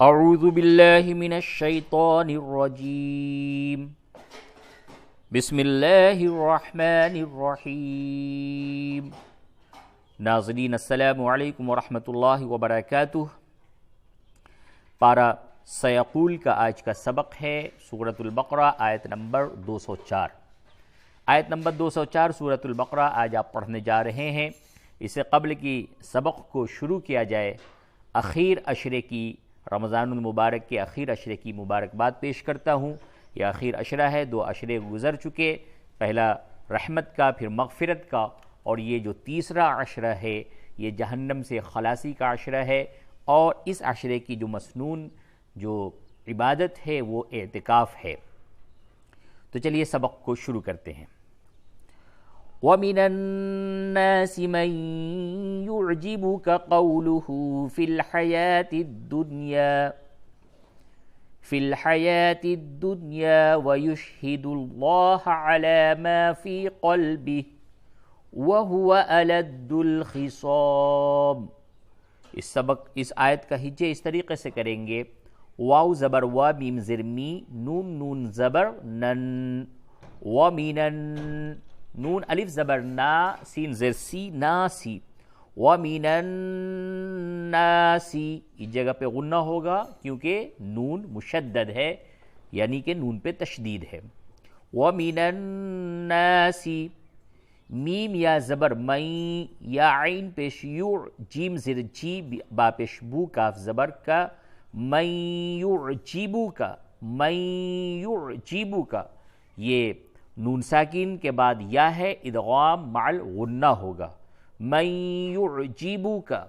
اعوذ باللہ من الشیطان الرجیم بسم اللہ الرحمن الرحیم۔ ناظرین السلام علیکم ورحمۃ اللہ وبرکاتہ۔ پارہ سیقول کا آج کا سبق ہے سورۃ البقرہ آیت نمبر 204۔ آیت نمبر 204 سورۃ البقرہ آج آپ پڑھنے جا رہے ہیں۔ اس سے قبل کی سبق کو شروع کیا جائے، اخیر عشرے کی، رمضان المبارک کے اخیر عشرے کی مبارکباد پیش کرتا ہوں۔ یہ اخیر عشرہ ہے، 2 عشرے گزر چکے، پہلا رحمت کا، پھر مغفرت کا، اور یہ جو تیسرا عشرہ ہے یہ جہنم سے خلاصی کا عشرہ ہے۔ اور اس عشرے کی جو مسنون جو عبادت ہے وہ اعتکاف ہے۔ تو چلیے سبق کو شروع کرتے ہیں۔ وَمِنَ النَّاسِ مَن يُعْجِبُكَ قَوْلُهُ فِي الْحَيَاةِ الدُّنْيَا وَيُشْهِدُ اللَّهَ عَلَى مَا فِي قَلْبِهِ وَهُوَ أَلَدُّ الْخِصَامِ۔ اس آیت کا ہجے اس طریقے سے کریں گے: واو زبر وا، میم زر می، نون نون زبر نن، وَمِنَن، نون الف زبر نا، سین زر سی، ناسی، وَمِنَ النَّاسِ، اس جگہ پہ غنہ ہوگا کیونکہ نون مشدد ہے، یعنی کہ نون پہ تشدید ہے۔ وَمِنَ النَّاسِ، میم یا زبر مئی، یا عین پیش یو، جیم زر جی، با پیش بو، کاف زبر کا، من یعجبو کا، من یعجبو کا، یہ نون ساکن کے بعد یا ہے، ادغام مع الغنہ ہوگا۔ من یعجبو کا،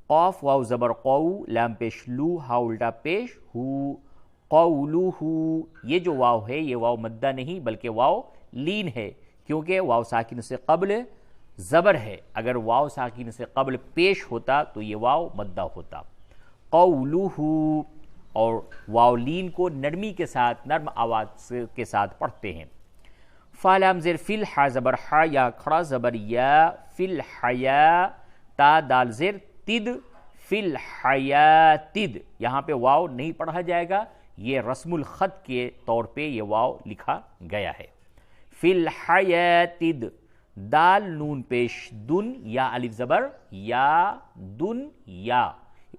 قاف واو زبر قو، لام پیش لو، ہا الٹا پیش ہو، قولوہ، یہ جو واو ہے یہ واو مدہ نہیں بلکہ واو لین ہے، کیونکہ واو ساکن سے قبل زبر ہے، اگر واو ساکن سے قبل پیش ہوتا تو یہ واو مدہ ہوتا۔ قولوہ، اور واو لین کو نرمی کے ساتھ، نرم آواز کے ساتھ پڑھتے ہیں۔ فا لام زر فل، ہا زبر ہا، یا کھڑا زبر یا، فل حیا، تا دال زر تد، فل حیاتد، یہاں پہ واو نہیں پڑھا جائے گا، یہ رسم الخط کے طور پہ یہ واو لکھا گیا ہے۔ فل حیاتد، دال نون پیش دن، یا الف زبر یا، دن یا،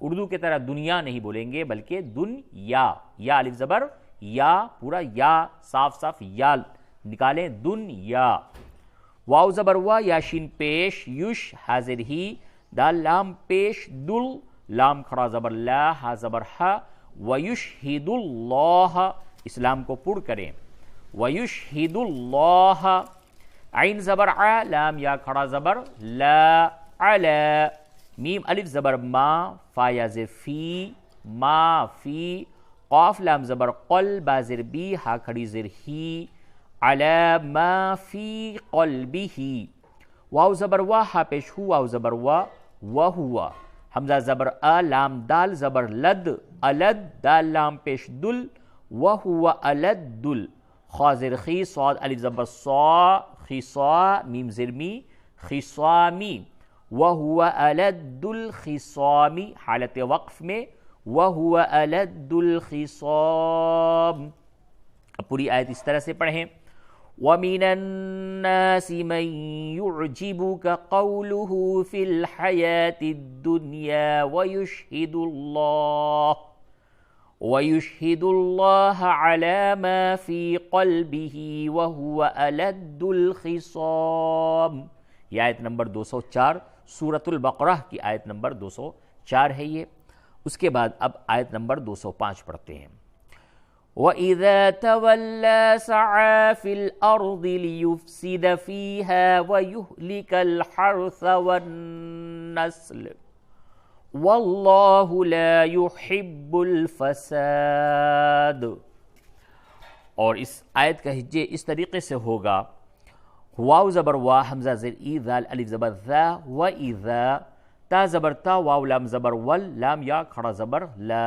اردو کی طرح دنیا نہیں بولیں گے بلکہ دن یا الف زبر یا، پورا یا صاف صاف یا نکالیں، دن یا۔ واو زبر وا، یا شین پیش یش، حاضر ہی، دال لام پیش دل، لام کھڑا زبر لا، ہا زبر ہا، ویشہد اللہ، اسلام کو پڑھ کریں، ویشہد اللہ، عین زبر ع، لام یا کھڑا زبر لا، علی، میم الف زبر ما، فا یا زر فی، ما فی، قاف لام زبر قل، با زر بی، ہا کھڑی زر ہی، علی ما فی قلبہ، واو زبر وا، ہا پیش ہو، واو زبر وا، وہوا، حمزہ زبر ا، لام دال زبر لد، الد، دال لام پیش دل، وہوا الدل، خا زر خی، صاد الف زبر صا، خصا، میم زر می، خصامی، وَهُوَ أَلَدُّ الْخِصَامِ، حالت وقف میں وَهُوَ أَلَدُّ الْخِصَامِ۔ اب پوری آیت اس طرح سے پڑھیں: وَمِنَ النَّاسِ مَن يُعْجِبُكَ قَوْلُهُ فِي الْحَيَاةِ الدُّنْيَا وَيُشْهِدُ اللَّهَ عَلَى مَا فِي قَلْبِهِ وَهُوَ أَلَدُّ الْخِصَامِ۔ یہ آیت نمبر 204 سورۃ البقرہ کی آیت نمبر 204 ہے یہ۔ اس کے بعد اب آیت نمبر 205 پڑھتے ہیں۔ وَإِذَا تَوَلَّى سَعَى فِي الْأَرْضِ لِيُفْسِدَ فِيهَا وَيُهْلِكَ الْحَرْثَ وَالنَّسْلَ وَاللَّهُ لَا يُحِبُّ الْفَسَادَ۔ اور اس آیت کا ہجے اس طریقے سے ہوگا: واو زبر وا، حمزہ زر ای، ذال الف زبر ذا، و اذا، تا زبر تا، واو لام زبر ول، لام یا کھڑا زبر لا،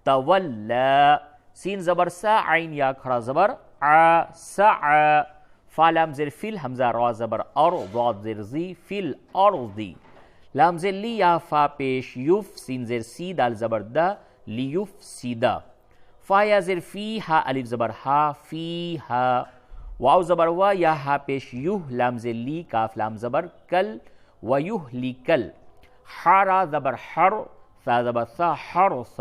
تولا، سین زبر سا، عین یا کھڑا زبر ع، سع، فا لام زر فل، حمزہ را زبر ار، ضاد زر زی، فل ارضی، لام زر لی، یا فا پیش یف، سین زر سی، دال زبر دا، لیفسد، فا یا زیر فی ہا الف زبر ہا فی ہا، واو زبر وا یا ہا پیش یوہ لام زیر لی کاف لام زبر کل ویہلکل، حا را زبر حر ثا زبر ثا حرث،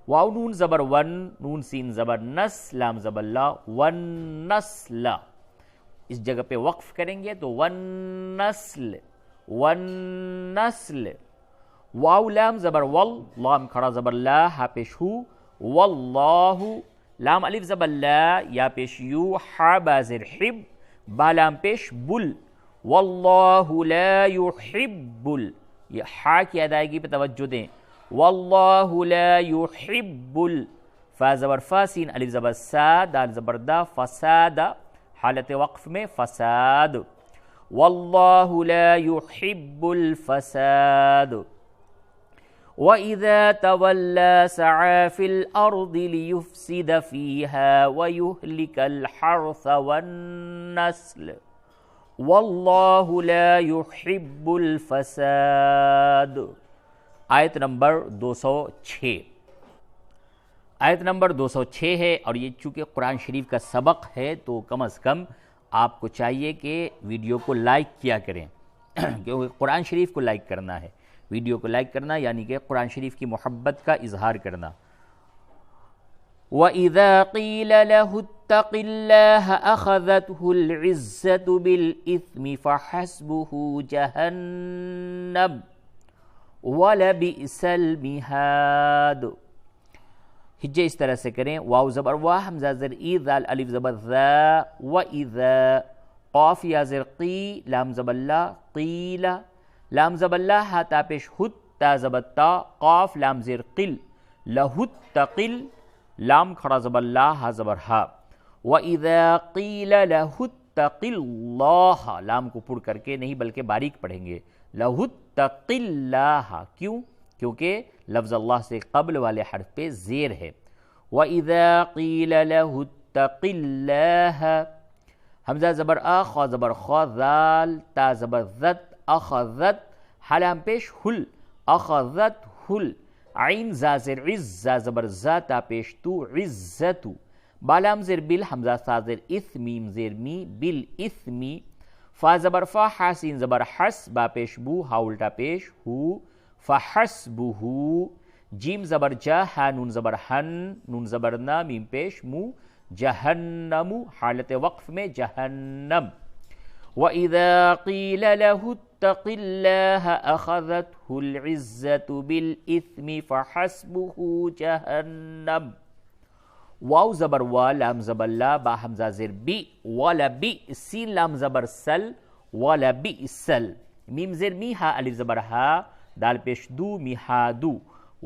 واو نون زبر ون نون سین زبر نس لام زبر لا ونسل، اس جگہ پہ وقف کریں گے تو ونسل ونسل، واو لام زبر ول لام کھڑا زبر لا ہا پیش ہو واللہ، لام الف زبر لا یا پیش یو حا با زیر حب با لام پیش بل، واللہ لا یحب یہ حا کی ادائیگی پہ توجہ دیں، واللہ لا یحب فا زبر فا سین الف زبر سا دال زبر دا فساد، حالت وقف میں فساد، واللہ لا یحب الفساد، وَإِذَا تَوَلَّى سَعَى فِي الْأَرْضِ لِيُفْسِدَ فِيهَا وَيُهْلِكَ الْحَرْثَ وَالنَّسْلَ وَاللَّهُ لَا يُحِبُّ الْفَسَادَ۔ آیت نمبر 206، آیت نمبر 206 ہے، اور یہ چونکہ قرآن شریف کا سبق ہے تو کم از کم آپ کو چاہیے کہ ویڈیو کو لائک کیا کریں، کیونکہ قرآن شریف کو لائک کرنا ہے، ویڈیو کو لائک کرنا یعنی کہ قرآن شریف کی محبت کا اظہار کرنا۔ وَإِذَا قِيلَ لَهُ اتَّقِ اللَّهَ أَخَذَتْهُ الْعِزَّةُ بِالْإِثْمِ فَحَسْبُهُ جَهَنَّمُ وَلَبِئْسَ الْمِهَادُ، ہجے اس طرح سے کریں، واو زبر وا حمزہ زر ای ذال الف زبر ذا، وَإِذَا قاف یا زر قی لام زبر لا قیل، لام زبر لا ہا تا پیش ہت تا زبر تا قاف لام زیر قل لہت تقل، لام کھڑا زبر لا ہا زبر ہا، وَإِذَا قِيلَ لَهُ اتَّقِ اللَّهَ، لام کو پڑھ کر کے نہیں بلکہ باریک پڑھیں گے، لَهُ اتَّقِ اللَّهَ، کیوں؟ کیونکہ لفظ اللہ سے قبل والے حرف پہ زیر ہے، وَإِذَا قِيلَ لَهُ اتَّقِ اللَّهَ، حمزہ زبر آ خا زبر خا ذال تا زبر ذت اخذت، حلام پیش ہل اخذت ہل، عین زا زر عز زا زبر زا تا پیش تو عزت، بالام زر بل حمزہ سا زر اث میم زر می بل اثمی، فا زبر فا حاسین زبر حس با پیش بو ہا الٹا پیش ہو فحسبہ، جیم زبر جا ہا نون زبر ہن نون زبر نا میم پیش مو جہنم، حالت وقف میں جہنم، وَإِذَا قِيلَ لَهُ اتَّقِ اللَّهَ أَخَذَتْهُ الْعِزَّةُ بِالْإِثْمِ فَحَسْبُهُ جَهَنَّمُ، واو زبر وا لام زبر لا با حمزہ زر بی ولبی سین لام زبر سل ولبئسل، میم زر می ہا الف زبر ہا دال پیش دو میہادو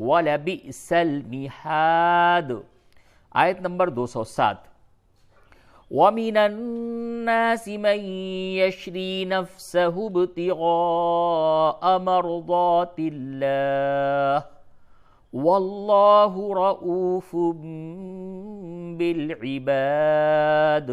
ولبئسل میہاد۔ آیت نمبر 207، وَمِنَ النَّاسِ مَن يَشْرِي نَفْسَهُ ابْتِغَاءَ مَرْضَاتِ اللَّهِ وَاللَّهُ رَءُوفٌ بِالْعِبَادِ۔